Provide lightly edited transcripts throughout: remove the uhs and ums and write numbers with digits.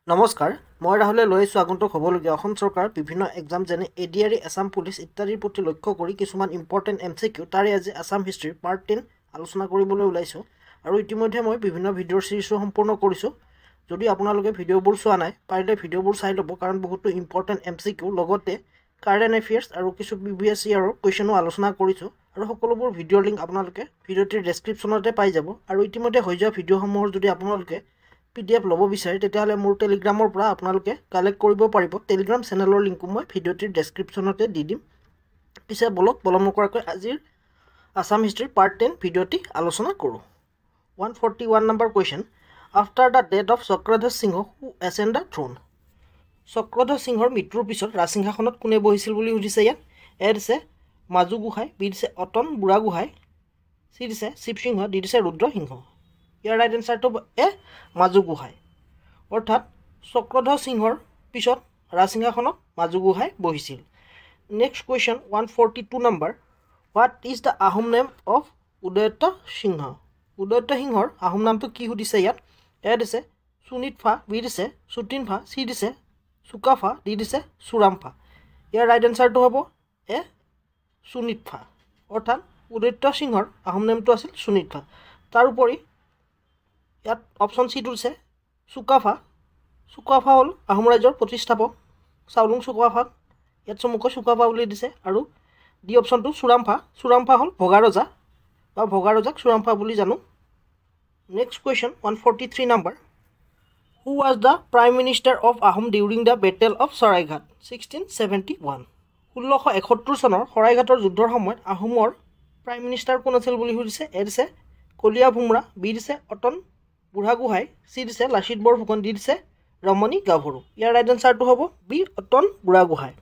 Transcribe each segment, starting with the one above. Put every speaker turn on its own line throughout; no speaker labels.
নমস্কাৰ মই ৰাহুলে লৈ আছোঁ আগন্তুক হ'বলগীয়া অসম চৰকাৰৰ বিভিন্ন এক্সাম যেনে এডিআৰই আছাম পুলিচ ইত্যাদিৰ প্ৰতি লক্ষ্য কৰি কিছুমান ইম্পৰ্টেণ্ট MCQ তাৰে আজি আছাম হিষ্ট্ৰীৰ পাৰ্ট 10 আলোচনা কৰিবলৈ ওলাইছোঁ আৰু ইতিমধ্যে মই বিভিন্ন ভিডিঅ'ৰ সিৰিজো সম্পূৰ্ণ কৰিছোঁ যদি আপোনালোকে ভিডিঅ'বোৰ চোৱা নাই পাৰিলে ভিডিঅ'বোৰ চাই ল'ব কাৰণ বহুতো ইম্পৰ্টেণ্ট MCQ লগতে কাৰেণ্ট এফেয়াৰ্ছ আৰু কিছু প্ৰিভিয়াছ ইয়াৰৰ কুৱেশ্যনো আলোচনা কৰিছোঁ আৰু সকলোবোৰ ভিডিঅ'ৰ লিংক আপোনালোকে ভিডিঅ'টিৰ ডেছক্ৰিপশ্যনতে পাই যাব আৰু ইতিমধ্যে হৈ যোৱা ভিডিঅ'সমূহৰ যদি আপোনালোকে PDF ল'ব বিচাৰে তেতিয়াহ'লে মোৰ টেলিগ্ৰামৰ পৰা আপোনালোকে কালেক্ট কৰিব পাৰিব টেলিগ্ৰাম চেনেলৰ লিংকো মই ভিডিঅ'টিৰ ডেছক্ৰিপশ্যনতে দি দিম পিছে বলক পলম নকৰাকৈ আজিৰ আছাম হিষ্ট্ৰীৰ পাৰ্ট 10 ভিডিঅ'টি আলোচনা কৰোঁ 141 number question after the death of Chakradhwaj Singha who ascend the throne Chakradhwaj সিংহৰ মৃত্যুৰ পিছত ৰাজসিংহাসনত কোনে বহিছিল বুলি সুধিছে ইয়াত এ দিছে মাজু গোহাঁই বি দিছে অতন বুঢ়াগোহাঁই চি দিছে শিৱসিংহ ডি দিছে ৰুদ্ৰসিংহ ইয়াৰ ৰাইট এনচাৰটো এ মাজু গোহাঁই অৰ্থাৎ চক্ৰধ্বজ সিংহৰ পিছত ৰাজসিংহাসনত মাজু গোহাঁই বহিছিল নেক্সট কুৱেশ্যন 142 নম্বৰ what is the Ahom name of Udayaditya সিংহৰ আহোম নামটো কি সুধিছে ইয়াত এ দিছে সুনিতফা বি দিছে সুতিনফা চি দিছে চুকাফা ডি দিছে চুৰামফা ইয়াৰ ৰাইট এনচাৰটো হ'ব এ সুনিতফা অৰ্থাৎ উদয়ত সিংহৰ আহোম নেমটো আছিল সুনিতফা তাৰোপৰি ইয়াত অপশ্যন চিটো দিছে চুকাফা হ'ল আহোম ৰাজ্যৰ প্ৰতিষ্ঠাপক চাউলুং চুকাফাক ইয়াত চমুকৈ চুকাফা বুলি দিছে আৰু ডি অপশ্যনটো চুৰামফা হ'ল ভগা ৰজা বা ভগা ৰজাক চুৰামফা বুলি জানো next question 143 number who was the prime minister of Ahom during the battle of Saraighat 1671 1671 চনৰ শৰাইঘাটৰ যুদ্ধৰ সময়ত আহোমৰ প্ৰাইম মিনিষ্টাৰ কোন আছিল বুলি সুধিছে এ দিছে কলীয়া ভোমৰা বি দিছে অতন বুঢ়াগোহাঁই চি দিছে লাচিত বৰফুকন ডি দিছে ৰমণী গাভৰু ইয়াৰ ৰাইট এনচাৰটো হ'ব বি অতন বুঢ়াগোহাঁই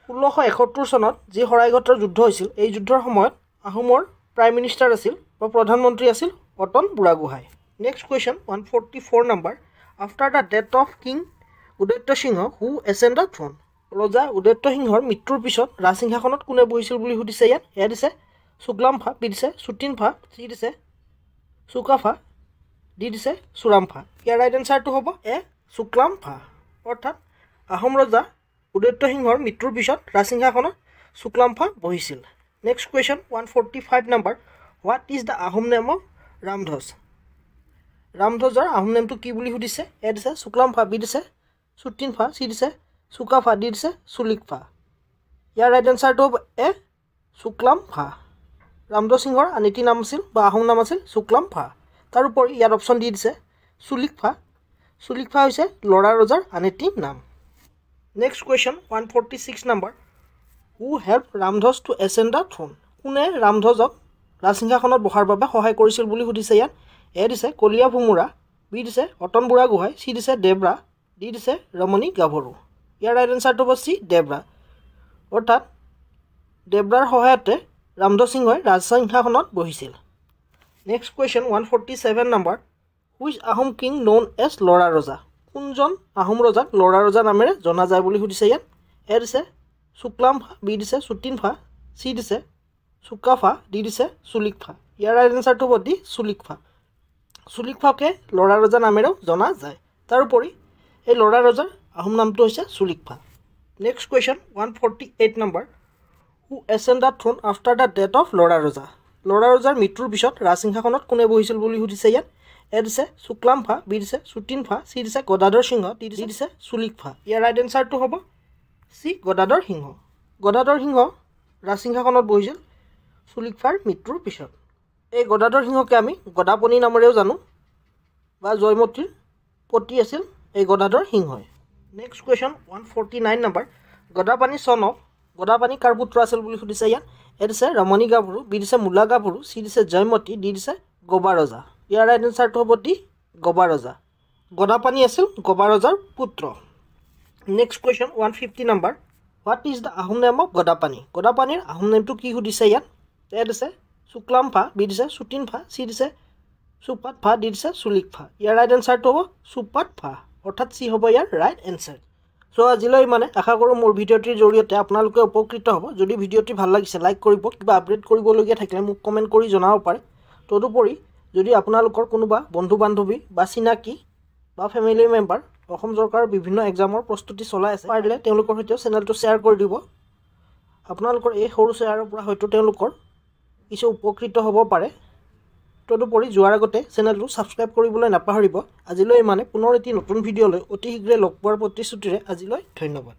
1671 চনত যি শৰাইঘাটৰ যুদ্ধ হৈছিল এই যুদ্ধৰ সময়ত আহোমৰ প্ৰাইম মিনিষ্টাৰ আছিল বা প্ৰধানমন্ত্ৰী আছিল অতন বুঢ়াগোহাঁই নেক্সট কুৱেশ্যন 144 নম্বৰ after the death of king Udayaditya Singha who ascend the throne ৰজা উদয়ত সিংহৰ মৃত্যুৰ পিছত ৰাজসিংহাসনত কোনে বহিছিল বুলি সুধিছে ইয়াত এ দিছে চুকলামফা বি দিছে চুটিনফা চি দিছে চুকাফা ডি দিছে চুৰামফা ইয়াৰ ৰাইট এনচাৰটো হ'ব এ চুকলামফা অৰ্থাৎ আহোম ৰজা উদয়ত সিংহৰ মৃত্যুৰ পিছত ৰাজসিংহাসনত চুকলামফা বহিছিল নেক্সট কুৱেশ্যন 145 নম্বৰ what is the Ahom name of ৰামধ্বজৰ আহোম নেমটো কি বুলি সুধিছে এ দিছে চুকলামফা বি দিছে চুটিনফা চি দিছে চুকাফা ডি দিছে চুলিকফা ইয়াৰ ৰাইট এনচাৰটো হ'ব এ চুকলামফা ৰামধ্বজ সিংহৰ আন এটি নাম আছিল বা আহোম নাম আছিল চুকলামফা তাৰোপৰি ইয়াৰ অপশ্যন দি দিছে চুলিকফা হৈছে ল'ৰা ৰজাৰ আন এটি নাম next question 146 number who help Ramdhwaj to ascend the throne কোনে ৰামধ্বজক ৰাজসিংহাসনত বহাৰ বাবে সহায় কৰিছিল বুলি সুধিছে ইয়াত এ দিছে কলীয়া ভোমোৰা বি দিছে অতন বুঢ়াগোহাঁই চি দিছে দেৱৰা ডি দিছে ৰমণী গাভৰু ইয়াৰ ৰাইট এনচাৰটো হ'ব চি দেৱৰা অৰ্থাৎ দেৱৰাৰ সহায়তে ৰামধ্বজ সিংহই ৰাজসিংহাসনত বহিছিল next question 147 number which Ahom king known as Lora Roja কোনজন আহোম ৰজাক ল'ৰা ৰজা নামেৰে জনা যায় বুলি সুধিছে ইয়াত এ দিছে চুকলামফা বি দিছে চুটিনফা চি দিছে চুকাফা ডি দিছে চুলিকফা ইয়াৰ ৰাইট এনচাৰটো হ'ব ডি চুলিকফাকে ল'ৰা ৰজা নামেৰেও জনা যায় তাৰোপৰি এই ল'ৰা ৰজাৰ আহোম নামটো হৈছে Sulikphaa next question 148 number who ascend the throne after the death of Lora ৰজাৰ মৃত্যুৰ পিছত ৰাজসিংহাসনত কোনে বহিছিল বুলি সুধিছে ইয়াত এ দিছে চুকলামফা বি দিছে চুটিনফা চি দিছে গদাধৰ সিংহ ডি দিছে চুলিকফা ইয়াৰ ৰাইট এনচাৰটো হ'ব চি গদাধৰ সিংহ ৰাজসিংহাসনত বহিছিল চুলিকফাৰ মৃত্যুৰ পিছত এই গদাধৰ সিংহকে আমি গদাপাণি নামেৰেও জানো বা জয়মতীৰ পতি আছিল এই গদাধৰ সিংহই নেক্সট কুৱেশ্যন 149 নম্বৰ গদাপাণি কাৰ পুত্ৰ আছিল বুলি সুধিছে ইয়াত এ দিছে ৰমণী গাভৰু বি দিছে মূলা গাভৰু চি দিছে জয়মতী ডি দিছে গবা ৰজা ইয়াৰ ৰাইট এনচাৰটো হ'ব ডি গবা ৰজা গদাপাণি আছিল গবা ৰজাৰ পুত্ৰ নেক্সট কুৱেশ্যন 150 নম্বৰ what is the Ahom name of গদাপাণিৰ আহোম নেমটো কি সুধিছে ইয়াত এ দিছে চুকলামফা বি দিছে চুটিনফা চি দিছে চুপাতফা ডি দিছে চুলিকফা ইয়াৰ ৰাইট এনচাৰটো হ'ব চুপাতফা অৰ্থাৎ চি হ'ব ইয়াৰ ৰাইট এনচাৰ চ' আজিলৈ ইমানে আশা কৰোঁ মোৰ ভিডিঅ'টিৰ জৰিয়তে আপোনালোকে উপকৃত হ'ব যদি ভিডিঅ'টি ভাল লাগিছে লাইক কৰিব কিবা আপডেট কৰিবলগীয়া থাকিলে মোক কমেণ্ট কৰি জনাব পাৰে তদুপৰি যদি আপোনালোকৰ কোনোবা বন্ধু বান্ধৱী বা চিনাকি বা ফেমিলি মেম্বাৰ অসম চৰকাৰৰ বিভিন্ন এক্সামৰ প্ৰস্তুতি চলাই আছে পাৰিলে তেওঁলোকৰ সৈতেও চেনেলটো শ্বেয়াৰ কৰি দিব। আপোনালোকৰ এই সৰু শ্বেয়াৰৰ পৰা হয়তো তেওঁলোকৰ কিছু উপকৃত হ'ব পাৰে। তদুপৰি যোৱাৰ আগতে চেনেলটো ছাবস্ক্ৰাইব কৰিবলৈ নাপাহৰিব। আজিলৈ পুনৰ এটি নতুন ভিডিঅ'লৈ অতি শীঘ্ৰে লগ পোৱাৰ প্ৰতিশ্ৰুতিৰে আজিলৈ ধন্যবাদ।